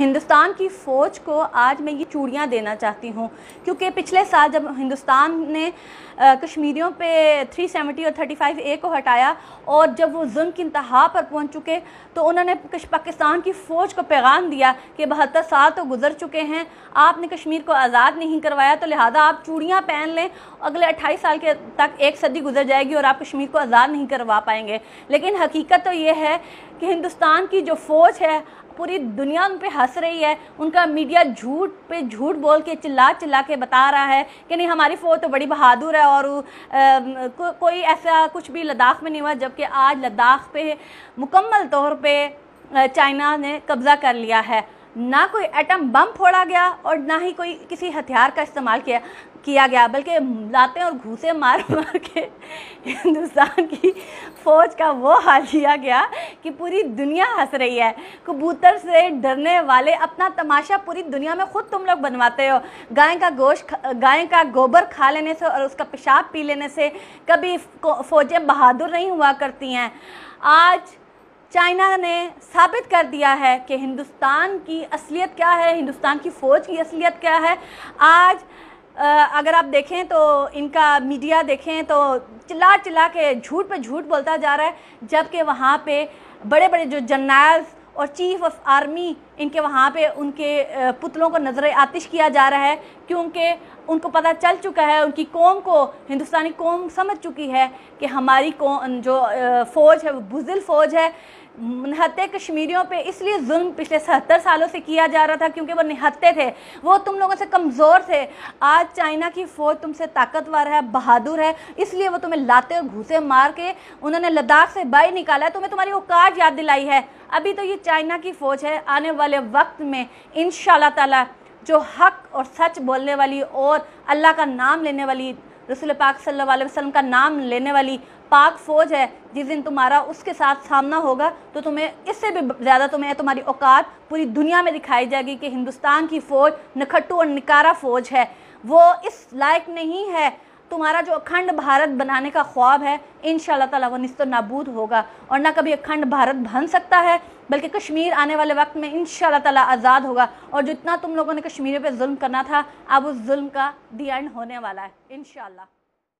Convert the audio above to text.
ہندوستان کی فوج کو آج میں یہ چوڑیاں دینا چاہتی ہوں، کیونکہ پچھلے سال جب ہندوستان نے کشمیریوں پہ 370 اور 35A کو ہٹایا اور جب وہ ظلم کی انتہا پر پہنچ چکے تو انہوں نے پاکستان کی فوج کو پیغام دیا کہ 72 سال تو گزر چکے ہیں، آپ نے کشمیر کو آزاد نہیں کروایا، تو لہٰذا آپ چوڑیاں پہن لیں، اگلے 28 سال کے تک 1 صدی گزر جائے گی اور آپ کشمیر کو آزاد نہیں کروا پائیں گے۔ لیکن حقیقت تو یہ ہے کہ ہندوستان کی جو فوج ہے پوری دنیا ان پہ ہنس رہی ہے، ان کا میڈیا جھوٹ پہ جھوٹ بول کے چلا کے بتا رہا ہے کہ نہیں ہماری فوج تو بڑی بہادر ہے اور کوئی ایسا کچھ بھی لداخ میں نہیں ہوا، جبکہ آج لداخ پہ مکمل طور پہ چائنا نے قبضہ کر لیا ہے۔ نہ کوئی ایٹم بم پھوڑا گیا اور نہ ہی کوئی کسی ہتھیار کا استعمال کیا گیا، بلکہ لاتیں اور گھوسے مار کے ہندوستان کی فوج کا وہ حال کیا گیا کہ پوری دنیا ہنس رہی ہے۔ کبوتر سے ڈرنے والے اپنا تماشا پوری دنیا میں خود تم لوگ بنواتے ہو۔ گائے کا گوبر کھا لینے سے اور اس کا پیشاب پی لینے سے کبھی فوجیں بہادر نہیں ہوا کرتی ہیں۔ آج چائنا نے ثابت کر دیا ہے کہ ہندوستان کی اصلیت کیا ہے، ہندوستان کی فوج کی اصلیت کیا ہے۔ آج اگر آپ دیکھیں تو ان کا میڈیا دیکھیں تو چلا کے جھوٹ پہ جھوٹ بولتا جا رہا ہے، جبکہ وہاں پہ بڑے بڑے جو جنرلز اور چیف آف آرمی ان کے وہاں پہ ان کے پتلوں کو نظر آتش کیا جا رہا ہے، کیونکہ ان کو پتہ چل چکا ہے، ان کی قوم کو، ہندوستانی قوم سمجھ چکی ہے کہ ہماری قوم جو فوج ہے وہ بزدل فوج ہے۔ نہتے کشمیریوں پہ اس لیے ظلم پچھلے 70 سالوں سے کیا جا رہا تھا کیونکہ وہ نہتے تھے، وہ تم لوگوں سے کمزور تھے۔ آج چائنا کی فوج تم سے طاقتور ہے، بہادر ہے، اس لیے وہ تمہیں لاتے اور گھوسے مار کے انہوں نے لداخ سے باہر نکالا ہے، تمہیں تمہاری اوقات یاد دلائی ہے۔ ابھی تو یہ چائنا کی فوج ہے، آنے والے وقت میں انشاءاللہ تعالی جو حق اور سچ بولنے والی اور اللہ کا نام لینے والی، رسول پاک صلی اللہ علیہ وسلم کا نام لینے والی پاک فوج ہے، جس دن تمہارا اس کے ساتھ سامنا ہوگا تو تمہیں اس سے بھی زیادہ تمہاری اوقات پوری دنیا میں دکھائی جائے گی کہ ہندوستان کی فوج نکھٹو اور نکارا فوج ہے، وہ اس لائق نہیں ہے۔ تمہارا جو اکھنڈ بھارت بنانے کا خواب ہے انشاءاللہ تعالی وہ نیست و نابود ہوگا اور نہ کبھی اکھنڈ بھارت بن سکتا ہے، بلکہ کشمیر آنے والے وقت میں انشاءاللہ تعالی آزاد ہوگا، اور جتنا تم لوگوں نے کشمیریوں پہ ظلم کرنا تھا اب اس ظلم کا دی اینڈ ہونے والا ہے انشاءاللہ۔